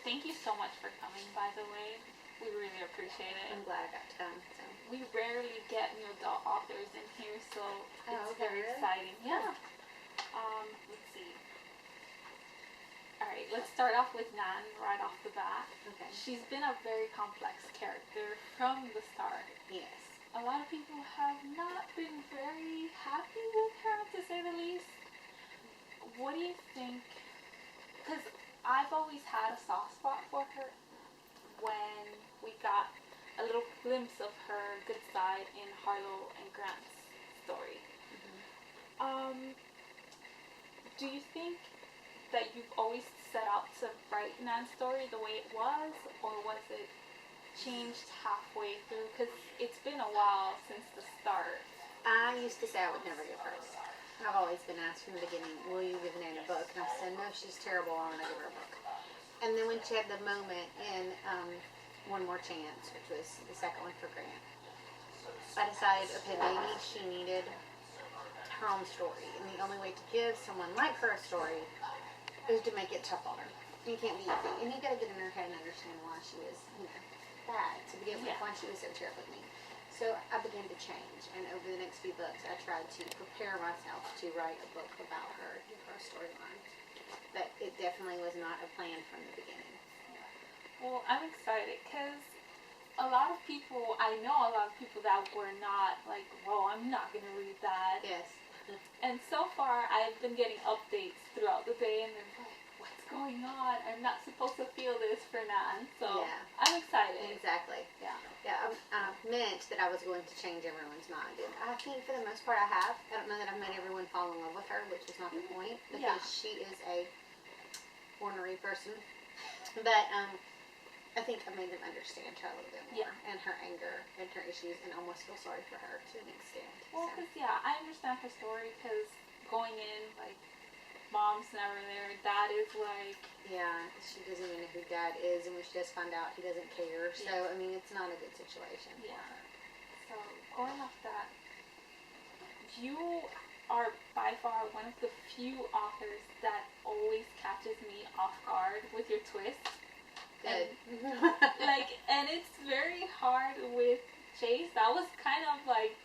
thank you so much for coming, by the way. We really appreciate it. I'm glad I got to come. So. We rarely get new adult authors in here, so it's very really? exciting. Yeah. Let's see. Alright, let's start off with Nan right off the bat. Okay. She's been a very complex character from the start. Yes. A lot of people have not been very happy with her, to say the least. What do you think? Because I've always had a soft spot for her when we got a little glimpse of her good side in Harlow and Grant's story. Mm-hmm. Do you think that you've always set out to write Nan's story the way it was, or was it changed halfway through? Because it's been a while since the start. I used to say I would never give her a book. I've always been asked from the beginning, will you give Nan a book? And I said, no, she's terrible, I'm going to give her a book. And then when she had the moment in One More Chance, which was the second one for Grant, I decided, okay, maybe she needed her own story. And the only way to give someone like her a story is to make it tough on her. You can't be easy. And you got to get in her head and understand why she was, bad to begin with, why she was so terrible with me. So I began to change. And over the next few books, I tried to prepare myself to write a book about her, give her a storyline. But it definitely was not a plan from the beginning. Well, I'm excited because I know a lot of people that were not like, whoa, I'm not going to read that. Yes. And so far, I've been getting updates throughout the day, and they're like, what's going on? I'm not supposed to feel this for Nan. So I'm excited. Exactly. Yeah. I meant that I was going to change everyone's mind. And I think for the most part I have. I don't know that I've made everyone fall in love with her, which is not the point, because she is a ornery person. But I think I made them understand her a little bit more, and her anger and her issues, and almost feel sorry for her to an extent. Well, because I understand her story, because going in, like, mom's never there, dad is like... Yeah, she doesn't even know who dad is, and when she does find out, he doesn't care. So, I mean, it's not a good situation. Yeah. So, going off that, you are by far one of the few authors that always catches me off guard with your twists. Good. And it's very hard with Chase. That was kind of like,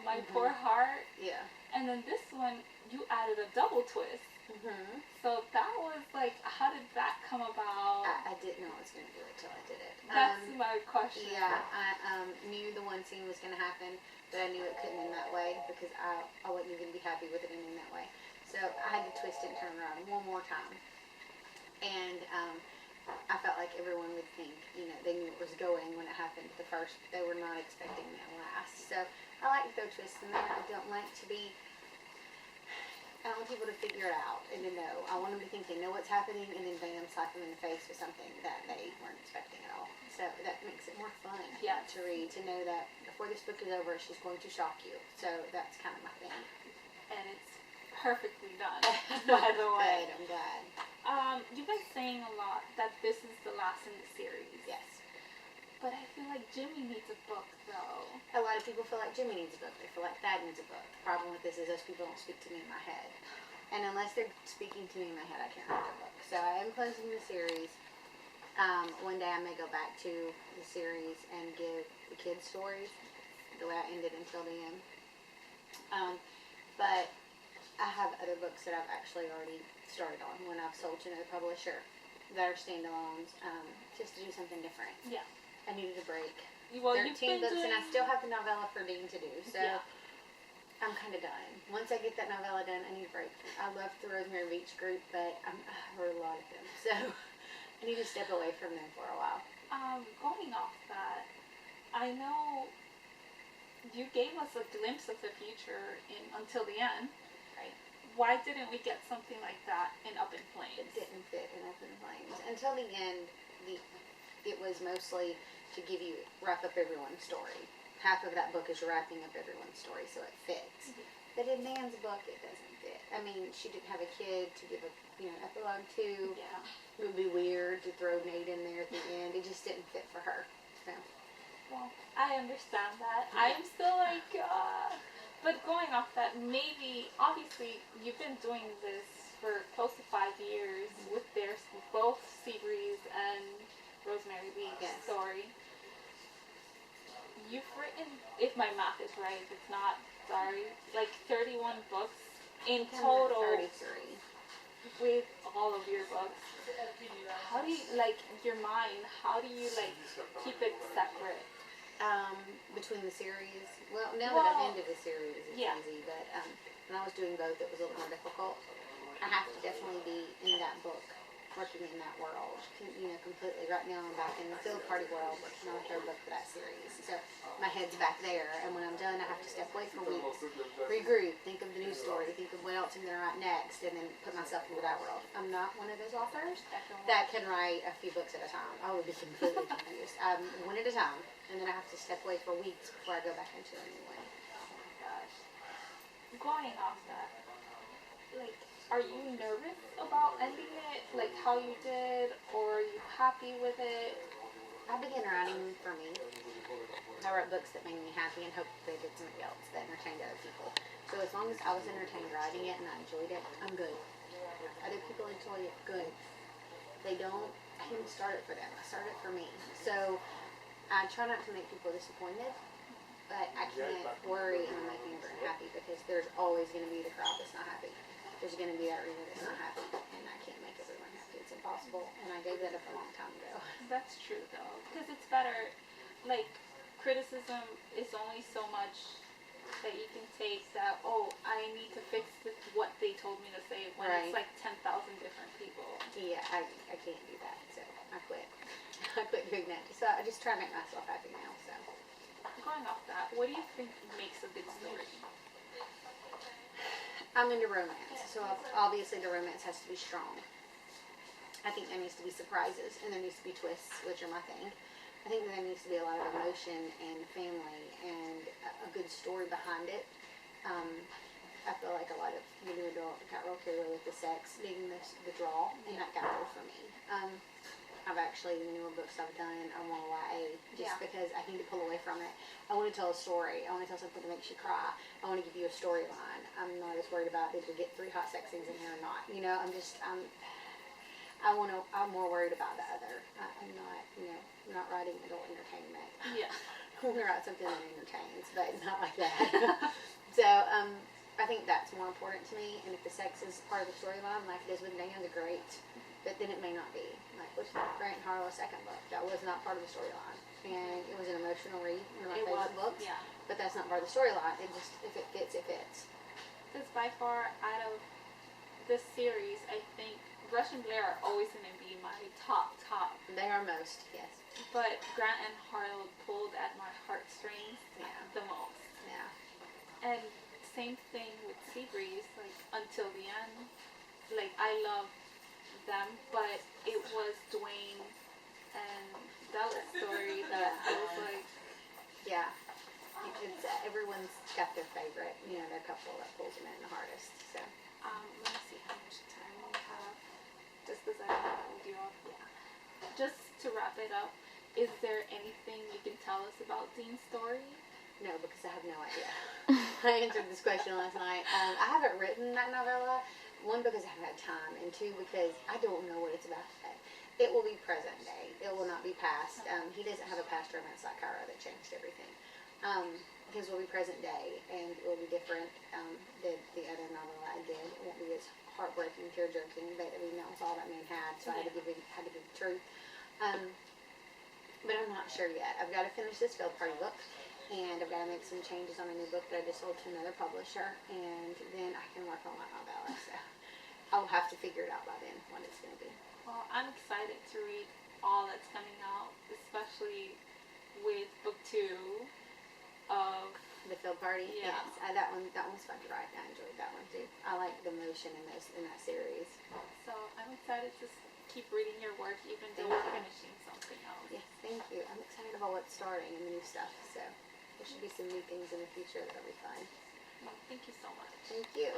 my poor heart. Yeah. And then this one, you added a double twist. So that was like, how did that come about? I didn't know I was going to do it till I did it. That's my question. Yeah, I knew the one scene was going to happen, but I knew it couldn't end that way because I wasn't even going to be happy with it ending that way. So I had to twist it and turn around one more time. And I felt like everyone would think, they knew it was going when it happened the first. They were not expecting that last. So I like to throw twists in there. I don't want people to figure it out and to know. I want them to think they know what's happening, and then bam, slap them in the face with something that they weren't expecting at all. So that makes it more fun to read, to know that before this book is over, she's going to shock you. So that's kind of my thing. And it's perfectly done, by the way. Good, I'm glad. You've been saying a lot that this is the last in the series. Yes. But I feel like Jimmy needs a book, though. A lot of people feel like Jimmy needs a book. They feel like Thad needs a book. The problem with this is those people don't speak to me in my head. And unless they're speaking to me in my head, I can't read their book. So I am closing the series. One day I may go back to the series and give the kids stories the way I ended until the end. But I have other books that I've actually already started on when I've sold to another publisher that are standalones, just to do something different. Yeah. I needed a break. Well, 13 books, and I still have the novella for Dean to do, so I'm kind of done. Once I get that novella done, I need a break. I love the Rosemary Beach group, but I wrote a lot of them, so I need to step away from them for a while. Going off that, I know you gave us a glimpse of the future until the end. Right. Why didn't we get something like that in Up in Flames? It didn't fit in Up in Flames. Until the end, it was mostly to wrap up everyone's story. Half of that book is wrapping up everyone's story, so it fits. But in Nan's book, it doesn't fit. I mean, she didn't have a kid to give a epilogue to. Yeah. It would be weird to throw Nate in there at the end. It just didn't fit for her. So. Well, I understand that. Yeah. I'm still like, but going off that, maybe, obviously, you've been doing this for close to 5 years with their both Seabreeze and Rosemary Beach story. You've written, if my math is right, if it's not, sorry, like 31 books in total. 33. With all of your books. How do you, like, your mind, how do you, like, keep it separate? Between the series, well, now that I've ended the series, it's easy, but when I was doing both, it was a little more difficult. I have to definitely be in that book, working in that world, completely. Right now I'm back in the field party world, working on the third book for that series. So my head's back there, and when I'm done, I have to step away for weeks, regroup, think of the new story, think of what else I'm going to write next, and then put myself into that world. I'm not one of those authors that can write a few books at a time. I would be completely confused. One at a time, and then I have to step away for weeks before I go back into a new one. Oh my gosh. Going off that, like, are you nervous about ending it, like how you did, or are you happy with it? I began writing for me. I wrote books that made me happy and hoped they did something else that entertained other people. So as long as I was entertained writing it and I enjoyed it, I'm good. Other people enjoy it, good. They don't, I didn't start it for them. I started it for me. So I try not to make people disappointed, but I can't worry and make everyone happy because there's always going to be the crowd that's not happy. There's going to be that reader that's not happy, and I can't make everyone happy. It's impossible, and I gave that up a long time ago. That's true, though, because it's better, like, criticism is only so much that you can take that, oh, I need to fix what they told me to say when it's like 10,000 different people. Yeah, I can't do that, so I quit. I quit doing that. So I just try to make myself happy now, so. Going off that, what do you think makes a good story? I'm into romance, so obviously the romance has to be strong. I think there needs to be surprises, and there needs to be twists, which are my thing. I think there needs to be a lot of emotion and family and a good story behind it. I feel like a lot of new adult got real carried away with the sex being the draw, and that got old for me. I've actually, the newer books I've done are more YA, just because I need to pull away from it. I want to tell a story. I want to tell something that makes you cry. I want to give you a storyline. I'm not as worried about did we get 3 hot sex scenes in here or not. I'm more worried about the other. I'm not, not writing adult entertainment. Yeah. I want to write something that entertains, but not like that. So, I think that's more important to me, and if the sex is part of the storyline, like it is with Daniel, great. But then it may not be. Like with Grant and Harlow's second book, that was not part of the storyline, and it was an emotional read, one of my favorite books. Yeah. But that's not part of the storyline. It just, if it fits, it fits. Because by far out of this series, I think Rush and Blair are always going to be my top. They are most, yes. But Grant and Harlow pulled at my heartstrings the most. Yeah. And same thing with Seabreeze, like until the end. Like I love them, but it was Dwayne and Bella's story that I was like, yeah, it's everyone's got their favorite, their couple that pulls them in the hardest. So, let me see how much time we have. Just because I don't want to hold you off. Yeah. Just to wrap it up, is there anything you can tell us about Dean's story? No, because I have no idea. I answered this question last night. I haven't written that novella. 1, because I haven't had time, and 2, because I don't know what it's about yet. It will be present day. It will not be past. He doesn't have a past romance like Kyra that changed everything. His will be present day, and it will be different than the other novella I did. It won't be as heartbreaking, tear-jerking, but that was all that man had, so I had to give the truth. But I'm not sure yet. I've got to finish this Field Party book, and I've got to make some changes on a new book that I just sold to another publisher, and then I can work on my novella. So I'll have to figure it out by then what it's going to be. Well, I'm excited to read all that's coming out, especially with book 2 of The Field Party. Yeah. Yes, that one's fun to write. I enjoyed that one too. I like the motion in that series. So I'm excited to keep reading your work, even though we're finishing something else. Yes, thank you. I'm excited about what's starting and the new stuff. So there should be some new things in the future that'll be fun. Thank you so much. Thank you.